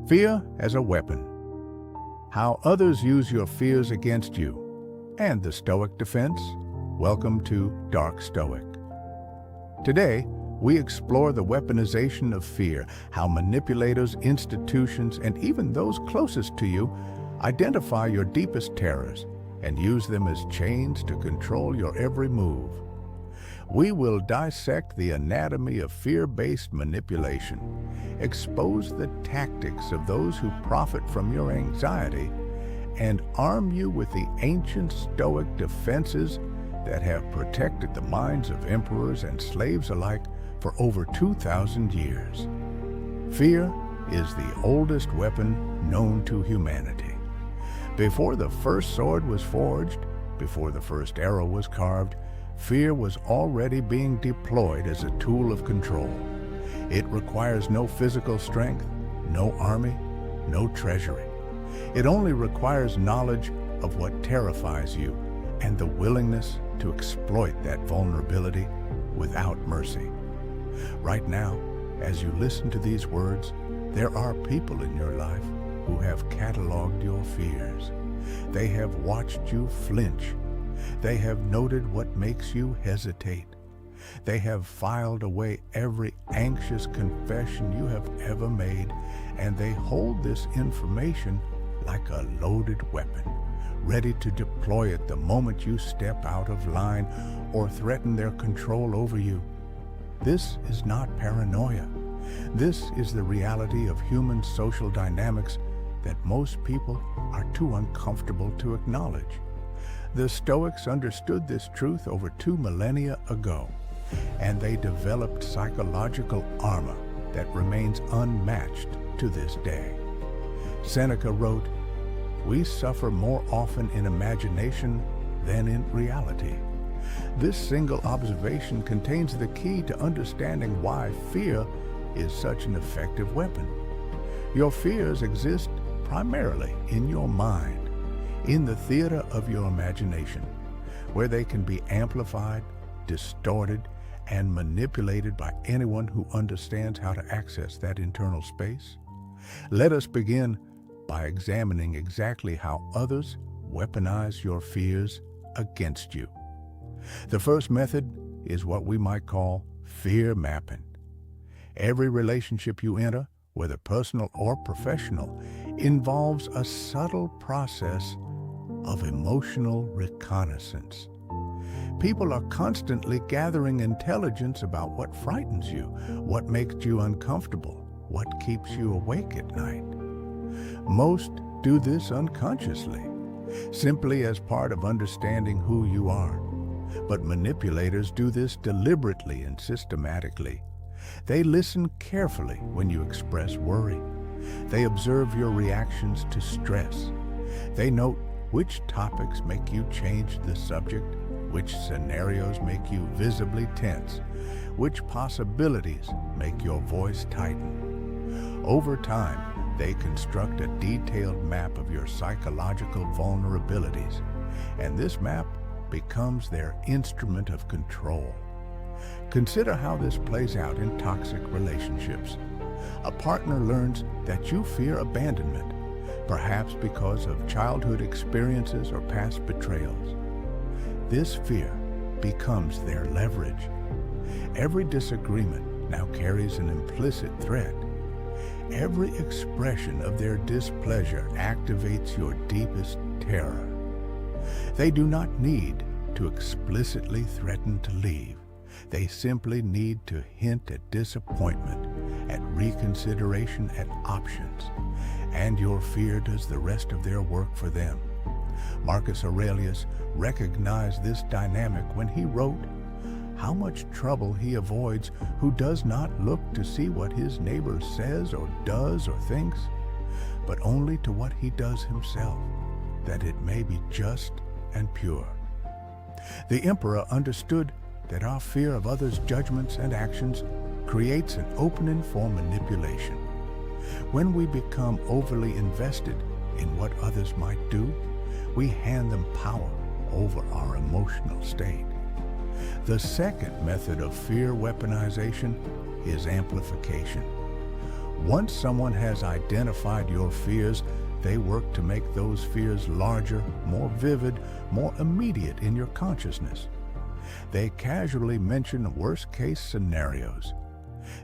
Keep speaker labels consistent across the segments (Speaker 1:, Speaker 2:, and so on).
Speaker 1: Fear as a weapon. How others use your fears against you. And the Stoic defense. Welcome to Dark Stoic. Today, we explore the weaponization of fear, how manipulators, institutions, and even those closest to you identify your deepest terrors and use them as chains to control your every move. We will dissect the anatomy of fear-based manipulation, expose the tactics of those who profit from your anxiety, and arm you with the ancient Stoic defenses that have protected the minds of emperors and slaves alike for over 2,000 years. Fear is the oldest weapon known to humanity. Before the first sword was forged, before the first arrow was carved, fear was already being deployed as a tool of control. It requires no physical strength, no army, no treasury. It only requires knowledge of what terrifies you and the willingness to exploit that vulnerability without mercy. Right now, as you listen to these words, there are people in your life who have cataloged your fears. They have watched you flinch. They have noted what makes you hesitate. They have filed away every anxious confession you have ever made, and they hold this information like a loaded weapon, ready to deploy it the moment you step out of line or threaten their control over you. This is not paranoia. This is the reality of human social dynamics that most people are too uncomfortable to acknowledge. The Stoics understood this truth over 2 millennia ago, and they developed psychological armor that remains unmatched to this day. Seneca wrote, "We suffer more often in imagination than in reality." This single observation contains the key to understanding why fear is such an effective weapon. Your fears exist primarily in your mind, in the theater of your imagination, where they can be amplified, distorted, and manipulated by anyone who understands how to access that internal space. Let us begin by examining exactly how others weaponize your fears against you. The first method is what we might call fear mapping. Every relationship you enter, whether personal or professional, involves a subtle process of emotional reconnaissance. People are constantly gathering intelligence about what frightens you, what makes you uncomfortable, what keeps you awake at night. Most do this unconsciously, simply as part of understanding who you are. But manipulators do this deliberately and systematically. They listen carefully when you express worry. They observe your reactions to stress. They note which topics make you change the subject, which scenarios make you visibly tense, which possibilities make your voice tighten. Over time, they construct a detailed map of your psychological vulnerabilities, and this map becomes their instrument of control. Consider how this plays out in toxic relationships. A partner learns that you fear abandonment, perhaps because of childhood experiences or past betrayals. This fear becomes their leverage. Every disagreement now carries an implicit threat. Every expression of their displeasure activates your deepest terror. They do not need to explicitly threaten to leave. They simply need to hint at disappointment, at reconsideration, at options, and your fear does the rest of their work for them. Marcus Aurelius recognized this dynamic when he wrote, "How much trouble he avoids who does not look to see what his neighbor says or does or thinks, but only to what he does himself, that it may be just and pure." The emperor understood that our fear of others' judgments and actions creates an opening for manipulation. When we become overly invested in what others might do, we hand them power over our emotional state. The second method of fear weaponization is amplification. Once someone has identified your fears, they work to make those fears larger, more vivid, more immediate in your consciousness. They casually mention worst-case scenarios.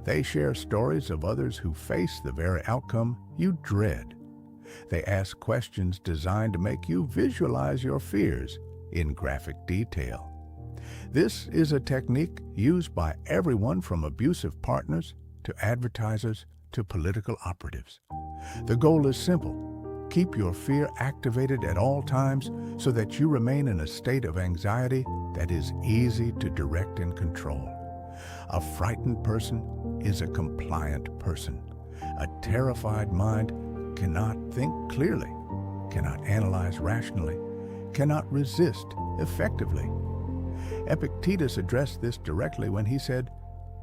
Speaker 1: They share stories of others who face the very outcome you dread. They ask questions designed to make you visualize your fears in graphic detail. This is a technique used by everyone from abusive partners to advertisers to political operatives. The goal is simple. Keep your fear activated at all times so that you remain in a state of anxiety that is easy to direct and control. A frightened person is a compliant person. A terrified mind cannot think clearly, cannot analyze rationally, cannot resist effectively. Epictetus addressed this directly when he said,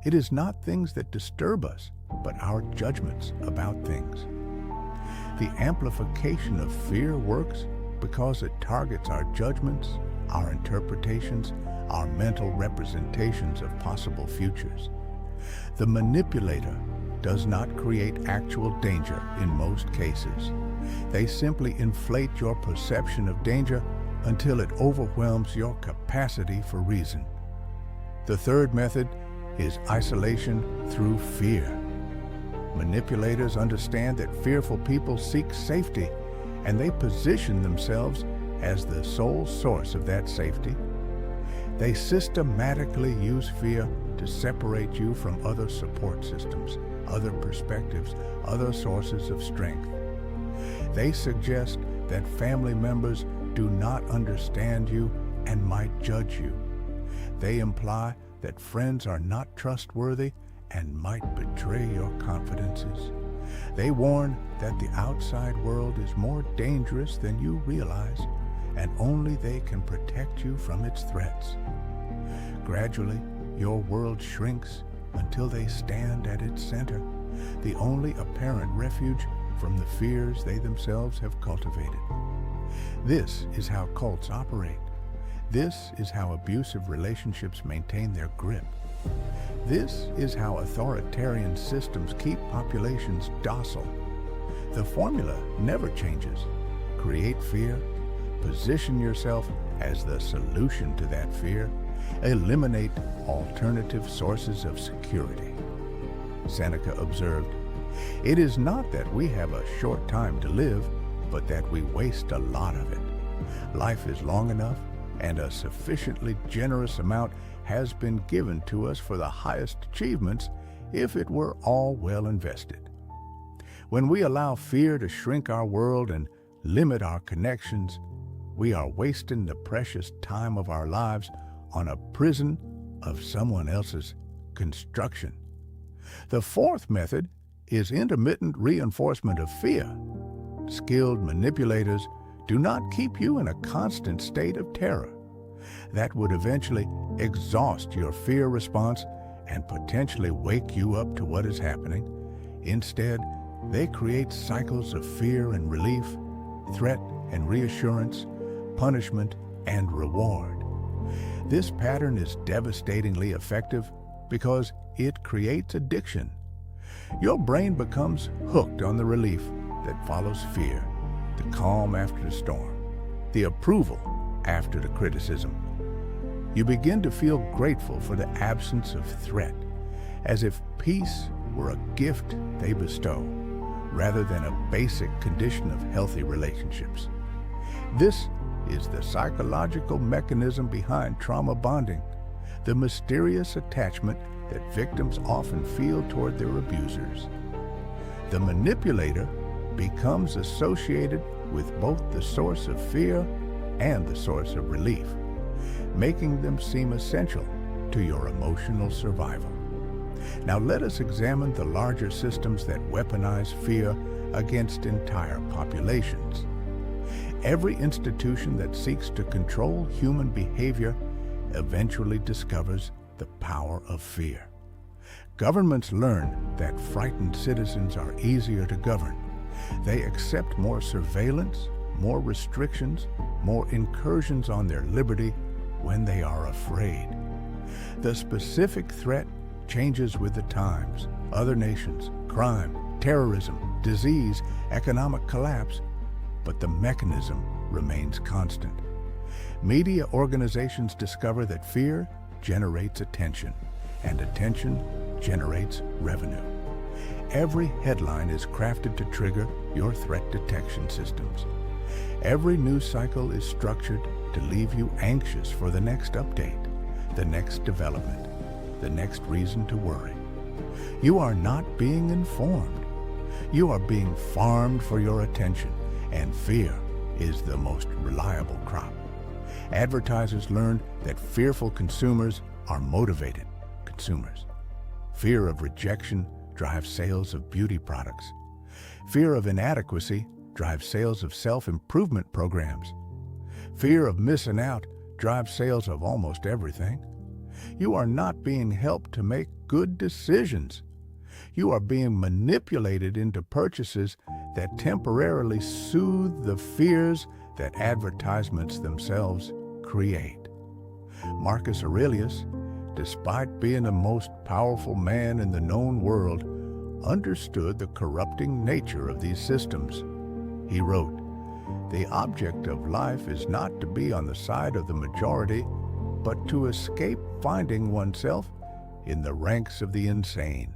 Speaker 1: "It is not things that disturb us, but our judgments about things." The amplification of fear works because it targets our judgments, our interpretations, our mental representations of possible futures. The manipulator does not create actual danger in most cases. They simply inflate your perception of danger until it overwhelms your capacity for reason. The third method is isolation through fear. Manipulators understand that fearful people seek safety, and they position themselves as the sole source of that safety. They systematically use fear to separate you from other support systems, other perspectives, other sources of strength. They suggest that family members do not understand you and might judge you. They imply that friends are not trustworthy and might betray your confidences. They warn that the outside world is more dangerous than you realize, and only they can protect you from its threats. Gradually, your world shrinks until they stand at its center, the only apparent refuge from the fears they themselves have cultivated. This is how cults operate. This is how abusive relationships maintain their grip. This is how authoritarian systems keep populations docile. The formula never changes. Create fear, position yourself as the solution to that fear, eliminate alternative sources of security. Seneca observed, "It is not that we have a short time to live, but that we waste a lot of it. Life is long enough, and a sufficiently generous amount has been given to us for the highest achievements if it were all well invested." When we allow fear to shrink our world and limit our connections, we are wasting the precious time of our lives on a prison of someone else's construction. The fourth method is intermittent reinforcement of fear. Skilled manipulators do not keep you in a constant state of terror. That would eventually exhaust your fear response and potentially wake you up to what is happening. Instead, they create cycles of fear and relief, threat and reassurance, punishment and reward. This pattern is devastatingly effective because it creates addiction. Your brain becomes hooked on the relief that follows fear, the calm after the storm, the approval after the criticism. You begin to feel grateful for the absence of threat, as if peace were a gift they bestow, rather than a basic condition of healthy relationships. This is the psychological mechanism behind trauma bonding, the mysterious attachment that victims often feel toward their abusers. The manipulator becomes associated with both the source of fear and the source of relief, making them seem essential to your emotional survival. Now let us examine the larger systems that weaponize fear against entire populations. Every institution that seeks to control human behavior eventually discovers the power of fear. Governments learn that frightened citizens are easier to govern. They accept more surveillance, more restrictions, more incursions on their liberty when they are afraid. The specific threat changes with the times, other nations, crime, terrorism, disease, economic collapse, but the mechanism remains constant. Media organizations discover that fear generates attention, and attention generates revenue. Every headline is crafted to trigger your threat detection systems. Every news cycle is structured to leave you anxious for the next update, the next development, the next reason to worry. You are not being informed. You are being farmed for your attention, and fear is the most reliable crop. Advertisers learned that fearful consumers are motivated consumers. Fear of rejection drives sales of beauty products. Fear of inadequacy drives sales of self-improvement programs. Fear of missing out drives sales of almost everything. You are not being helped to make good decisions. You are being manipulated into purchases that temporarily soothe the fears that advertisements themselves create. Marcus Aurelius, despite being the most powerful man in the known world, understood the corrupting nature of these systems. He wrote, "The object of life is not to be on the side of the majority, but to escape finding oneself in the ranks of the insane."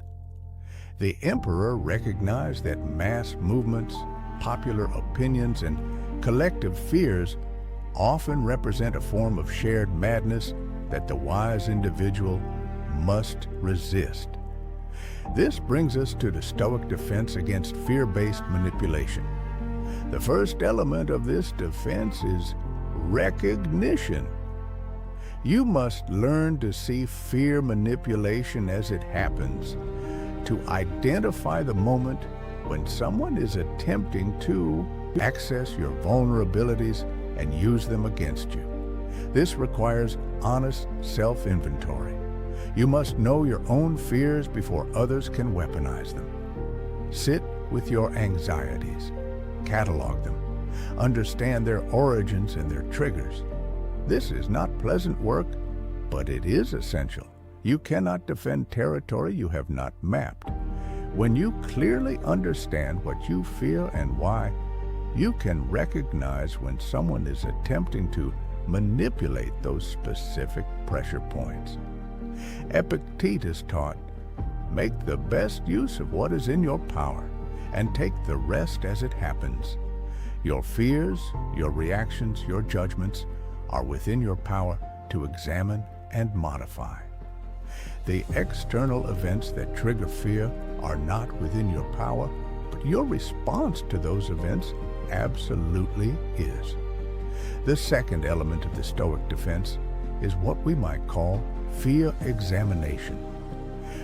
Speaker 1: The emperor recognized that mass movements, popular opinions, and collective fears often represent a form of shared madness that the wise individual must resist. This brings us to the Stoic defense against fear-based manipulation. The first element of this defense is recognition. You must learn to see fear manipulation as it happens, to identify the moment when someone is attempting to access your vulnerabilities and use them against you. This requires honest self-inventory. You must know your own fears before others can weaponize them. Sit with your anxieties, catalog them, understand their origins and their triggers. This is not pleasant work, but it is essential. You cannot defend territory you have not mapped. When you clearly understand what you fear and why, you can recognize when someone is attempting to manipulate those specific pressure points. Epictetus taught, "Make the best use of what is in your power, and take the rest as it happens." Your fears, your reactions, your judgments are within your power to examine and modify. The external events that trigger fear are not within your power, but your response to those events absolutely is. The second element of the Stoic defense is what we might call fear examination.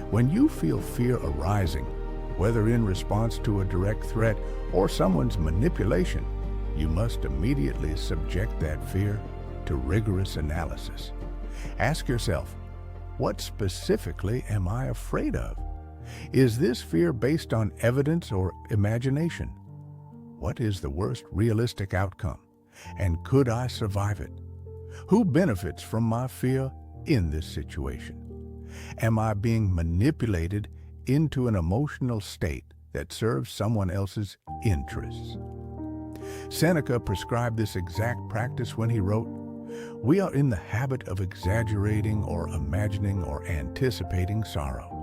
Speaker 1: When you feel fear arising, whether in response to a direct threat or someone's manipulation, you must immediately subject that fear to rigorous analysis. Ask yourself, what specifically am I afraid of? Is this fear based on evidence or imagination? What is the worst realistic outcome? And could I survive it? Who benefits from my fear in this situation? Am I being manipulated into an emotional state that serves someone else's interests? Seneca prescribed this exact practice when he wrote, "We are in the habit of exaggerating or imagining or anticipating sorrow."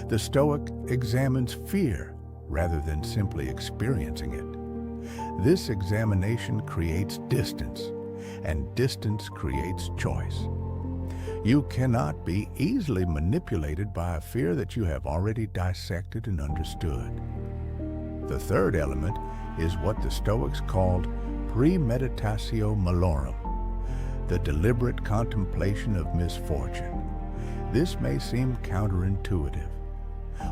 Speaker 1: The Stoic examines fear rather than simply experiencing it. This examination creates distance, and distance creates choice. You cannot be easily manipulated by a fear that you have already dissected and understood. The third element is what the Stoics called premeditatio malorum, the deliberate contemplation of misfortune. This may seem counterintuitive.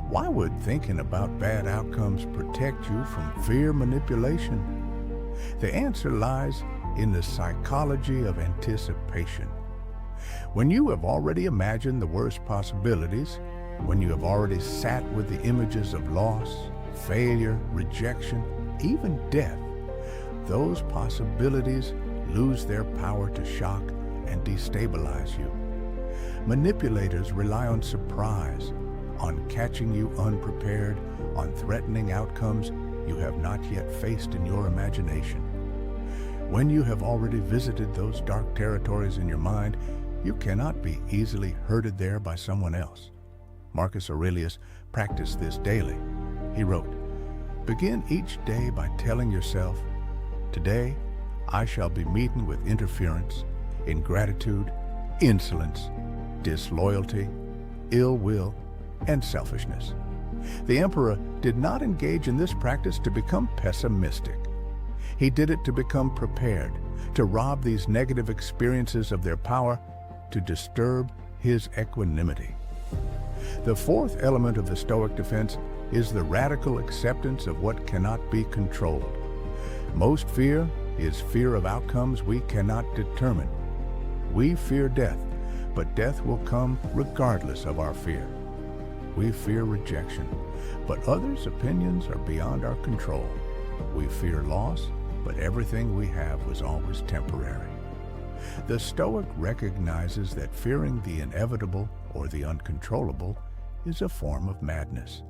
Speaker 1: Why would thinking about bad outcomes protect you from fear manipulation? The answer lies in the psychology of anticipation. When you have already imagined the worst possibilities, when you have already sat with the images of loss, failure, rejection, even death, those possibilities lose their power to shock and destabilize you. Manipulators rely on surprise, on catching you unprepared, on threatening outcomes you have not yet faced in your imagination. When you have already visited those dark territories in your mind, you cannot be easily herded there by someone else. Marcus Aurelius practiced this daily. He wrote, "Begin each day by telling yourself, 'Today I shall be meeting with interference, ingratitude, insolence, disloyalty, ill will, and selfishness.'" The emperor did not engage in this practice to become pessimistic. He did it to become prepared, to rob these negative experiences of their power, to disturb his equanimity. The fourth element of the Stoic defense is the radical acceptance of what cannot be controlled. Most fear is fear of outcomes we cannot determine. We fear death, but death will come regardless of our fear. We fear rejection, but others' opinions are beyond our control. We fear loss, but everything we have was always temporary. The Stoic recognizes that fearing the inevitable or the uncontrollable is a form of madness.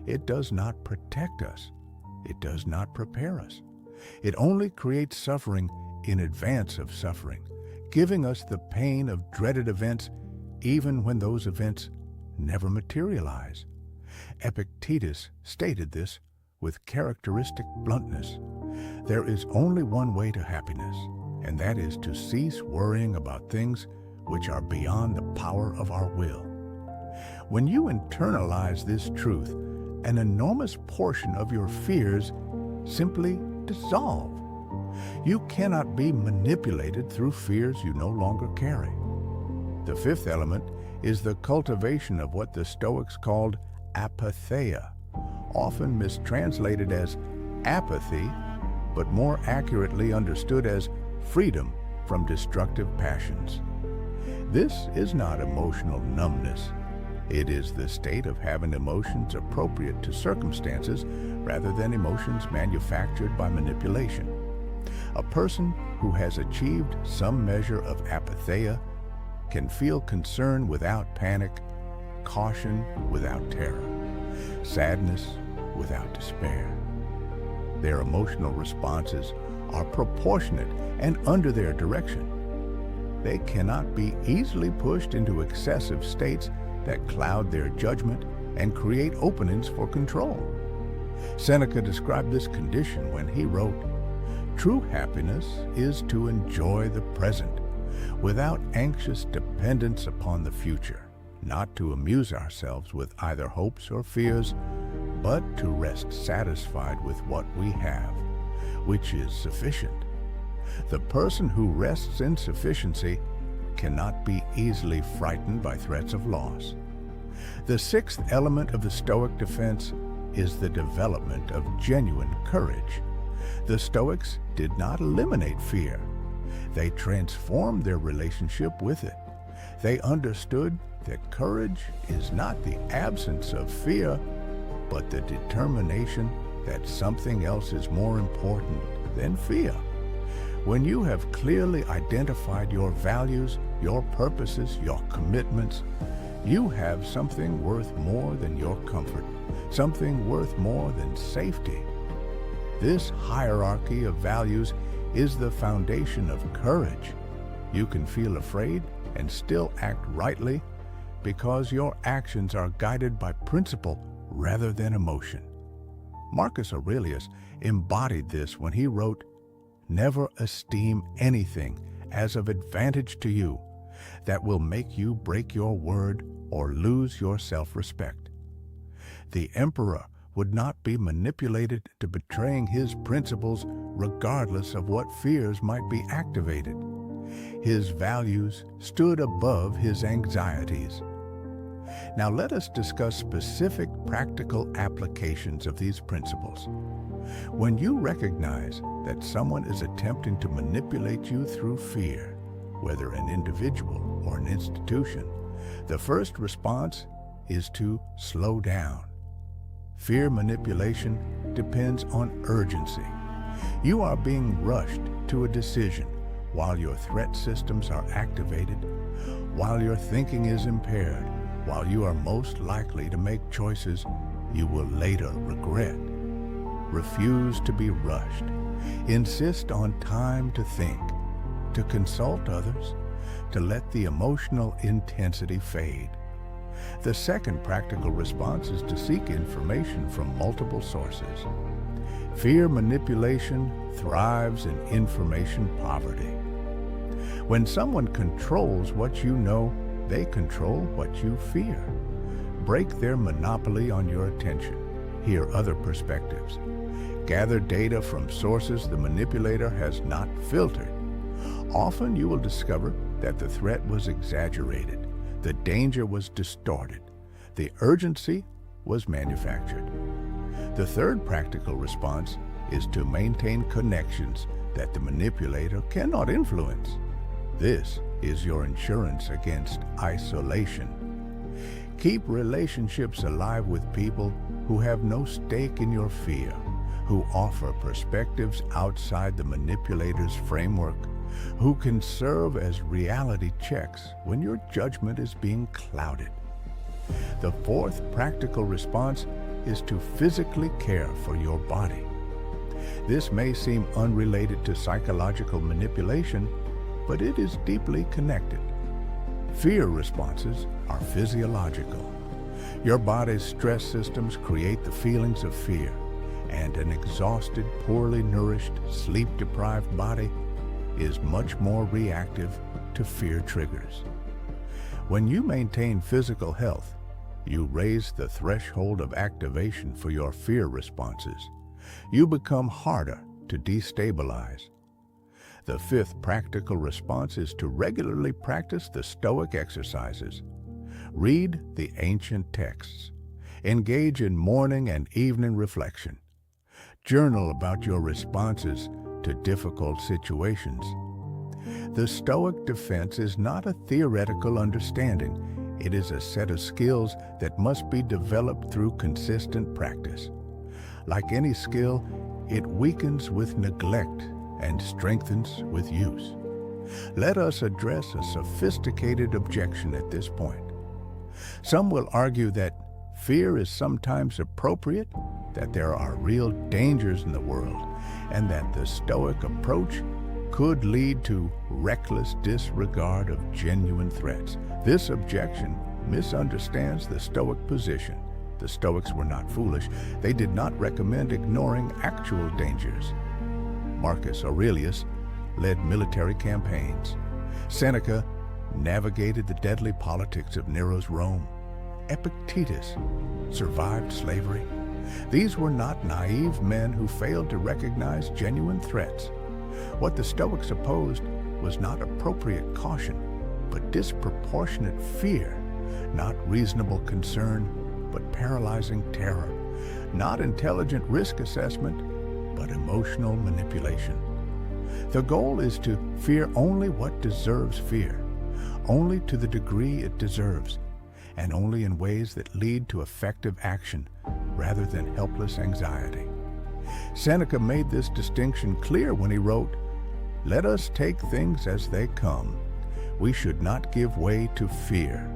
Speaker 1: It does not protect us. It does not prepare us. It only creates suffering in advance of suffering, giving us the pain of dreaded events even when those events never materialize. Epictetus stated this with characteristic bluntness. There is only one way to happiness, and that is to cease worrying about things which are beyond the power of our will. When you internalize this truth, an enormous portion of your fears simply dissolve. You cannot be manipulated through fears you no longer carry. The fifth element is the cultivation of what the Stoics called apatheia, often mistranslated as apathy, but more accurately understood as freedom from destructive passions. This is not emotional numbness. It is the state of having emotions appropriate to circumstances rather than emotions manufactured by manipulation. A person who has achieved some measure of apatheia can feel concern without panic, caution without terror, sadness without despair. Their emotional responses are proportionate and under their direction. They cannot be easily pushed into excessive states that cloud their judgment and create openings for control. Seneca described this condition when he wrote, "True happiness is to enjoy the present, without anxious dependence upon the future, not to amuse ourselves with either hopes or fears, but to rest satisfied with what we have, which is sufficient." The person who rests in sufficiency cannot be easily frightened by threats of loss. The sixth element of the Stoic defense is the development of genuine courage. The Stoics did not eliminate fear. They transformed their relationship with it. They understood that courage is not the absence of fear, but the determination that something else is more important than fear. When you have clearly identified your values, your purposes, your commitments, you have something worth more than your comfort, something worth more than safety. This hierarchy of values is the foundation of courage. You can feel afraid and still act rightly because your actions are guided by principle rather than emotion. Marcus Aurelius embodied this when he wrote, "Never esteem anything as of advantage to you that will make you break your word or lose your self-respect." The emperor would not be manipulated to betraying his principles regardless of what fears might be activated. His values stood above his anxieties. Now let us discuss specific practical applications of these principles. When you recognize that someone is attempting to manipulate you through fear, whether an individual or an institution, the first response is to slow down. Fear manipulation depends on urgency. You are being rushed to a decision while your threat systems are activated, while your thinking is impaired, while you are most likely to make choices you will later regret. Refuse to be rushed. Insist on time to think, to consult others, to let the emotional intensity fade. The second practical response is to seek information from multiple sources. Fear manipulation thrives in information poverty. When someone controls what you know, they control what you fear. Break their monopoly on your attention. Hear other perspectives. Gather data from sources the manipulator has not filtered. Often you will discover that the threat was exaggerated, the danger was distorted, the urgency was manufactured. The third practical response is to maintain connections that the manipulator cannot influence. This is your insurance against isolation. Keep relationships alive with people who have no stake in your fear, who offer perspectives outside the manipulator's framework, who can serve as reality checks when your judgment is being clouded. The fourth practical response is to physically care for your body. This may seem unrelated to psychological manipulation, but it is deeply connected. Fear responses are physiological. Your body's stress systems create the feelings of fear, and an exhausted, poorly nourished, sleep-deprived body is much more reactive to fear triggers. When you maintain physical health, you raise the threshold of activation for your fear responses. You become harder to destabilize. The fifth practical response is to regularly practice the Stoic exercises. Read the ancient texts. Engage in morning and evening reflection. Journal about your responses to difficult situations. The Stoic defense is not a theoretical understanding. It is a set of skills that must be developed through consistent practice. Like any skill, it weakens with neglect and strengthens with use. Let us address a sophisticated objection at this point. Some will argue that fear is sometimes appropriate, that there are real dangers in the world, and that the Stoic approach could lead to reckless disregard of genuine threats. This objection misunderstands the Stoic position. The Stoics were not foolish. They did not recommend ignoring actual dangers. Marcus Aurelius led military campaigns. Seneca navigated the deadly politics of Nero's Rome. Epictetus survived slavery. These were not naive men who failed to recognize genuine threats. What the Stoics opposed was not appropriate caution, but disproportionate fear, not reasonable concern, but paralyzing terror, not intelligent risk assessment, but emotional manipulation. The goal is to fear only what deserves fear, only to the degree it deserves, and only in ways that lead to effective action rather than helpless anxiety. Seneca made this distinction clear when he wrote, "Let us take things as they come. We should not give way to fear."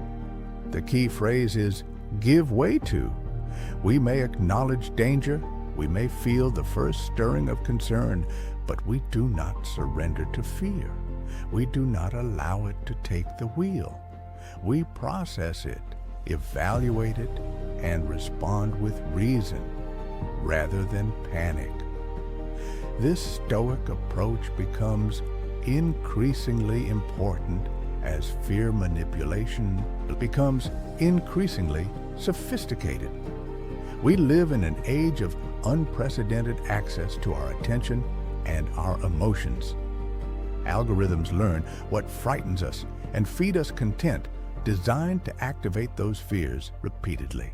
Speaker 1: The key phrase is give way to. We may acknowledge danger, we may feel the first stirring of concern, but we do not surrender to fear. We do not allow it to take the wheel. We process it, evaluate it, and respond with reason rather than panic. This Stoic approach becomes increasingly important as fear manipulation becomes increasingly sophisticated. We live in an age of unprecedented access to our attention and our emotions. Algorithms learn what frightens us and feed us content, designed to activate those fears repeatedly.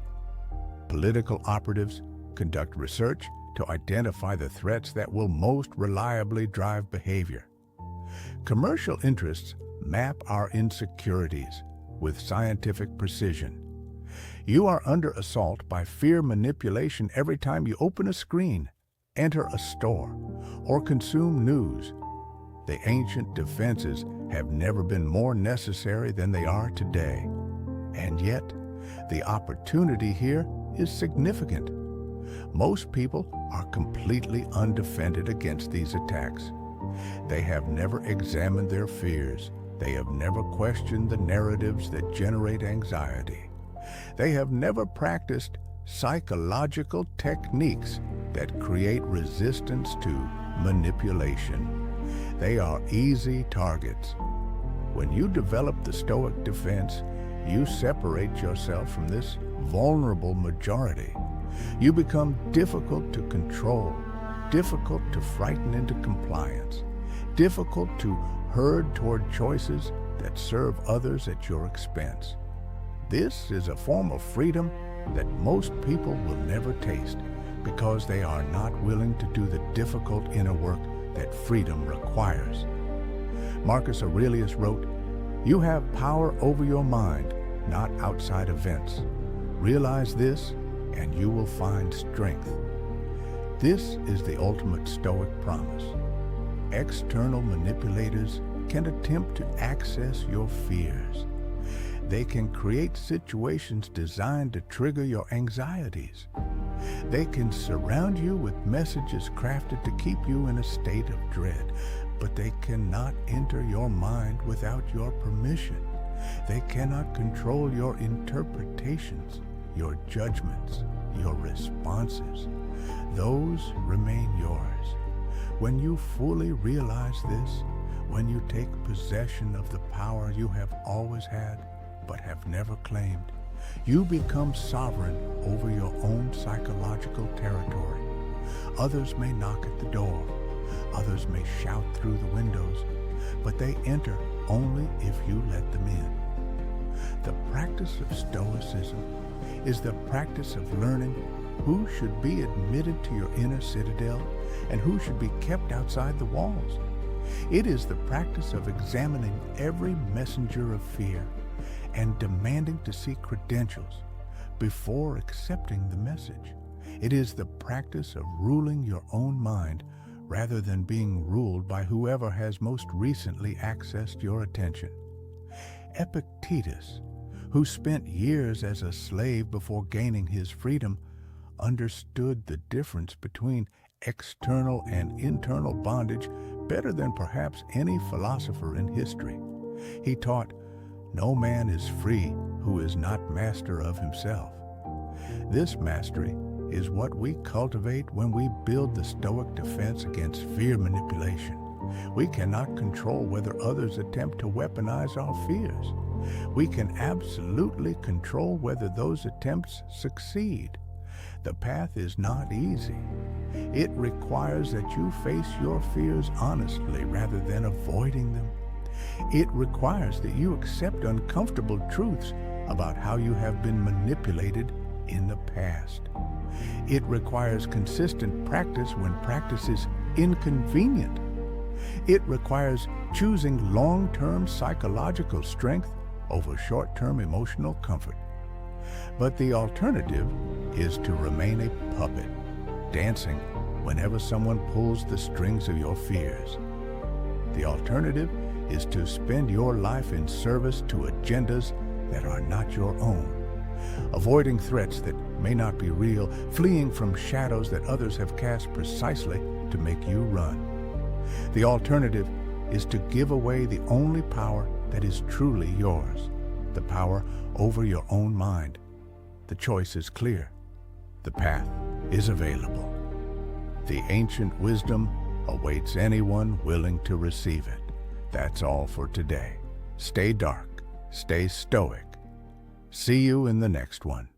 Speaker 1: Political operatives conduct research to identify the threats that will most reliably drive behavior. Commercial interests map our insecurities with scientific precision. You are under assault by fear manipulation every time you open a screen, enter a store, or consume news. The ancient defenses have never been more necessary than they are today. And yet, the opportunity here is significant. Most people are completely undefended against these attacks. They have never examined their fears. They have never questioned the narratives that generate anxiety. They have never practiced psychological techniques that create resistance to manipulation. They are easy targets. When you develop the Stoic defense, you separate yourself from this vulnerable majority. You become difficult to control, difficult to frighten into compliance, difficult to herd toward choices that serve others at your expense. This is a form of freedom that most people will never taste because they are not willing to do the difficult inner work that freedom requires. Marcus Aurelius wrote, "You have power over your mind, not outside events. Realize this, and you will find strength." This is the ultimate Stoic promise. External manipulators can attempt to access your fears. They can create situations designed to trigger your anxieties. They can surround you with messages crafted to keep you in a state of dread, but they cannot enter your mind without your permission. They cannot control your interpretations, your judgments, your responses. Those remain yours. When you fully realize this, when you take possession of the power you have always had but have never claimed, you become sovereign over your own psychological territory. Others may knock at the door, others may shout through the windows, but they enter only if you let them in. The practice of Stoicism is the practice of learning who should be admitted to your inner citadel and who should be kept outside the walls. It is the practice of examining every messenger of fear and demanding to see credentials before accepting the message. It is the practice of ruling your own mind rather than being ruled by whoever has most recently accessed your attention. Epictetus, who spent years as a slave before gaining his freedom, understood the difference between external and internal bondage better than perhaps any philosopher in history. He taught, "No man is free who is not master of himself." This mastery is what we cultivate when we build the Stoic defense against fear manipulation. We cannot control whether others attempt to weaponize our fears. We can absolutely control whether those attempts succeed. The path is not easy. It requires that you face your fears honestly rather than avoiding them. It requires that you accept uncomfortable truths about how you have been manipulated in the past. It requires consistent practice when practice is inconvenient. It requires choosing long-term psychological strength over short-term emotional comfort. But the alternative is to remain a puppet, dancing whenever someone pulls the strings of your fears. The alternative is to spend your life in service to agendas that are not your own, avoiding threats that may not be real, fleeing from shadows that others have cast precisely to make you run. The alternative is to give away the only power that is truly yours, the power over your own mind. The choice is clear. The path is available. The ancient wisdom awaits anyone willing to receive it. That's all for today. Stay dark, stay stoic. See you in the next one.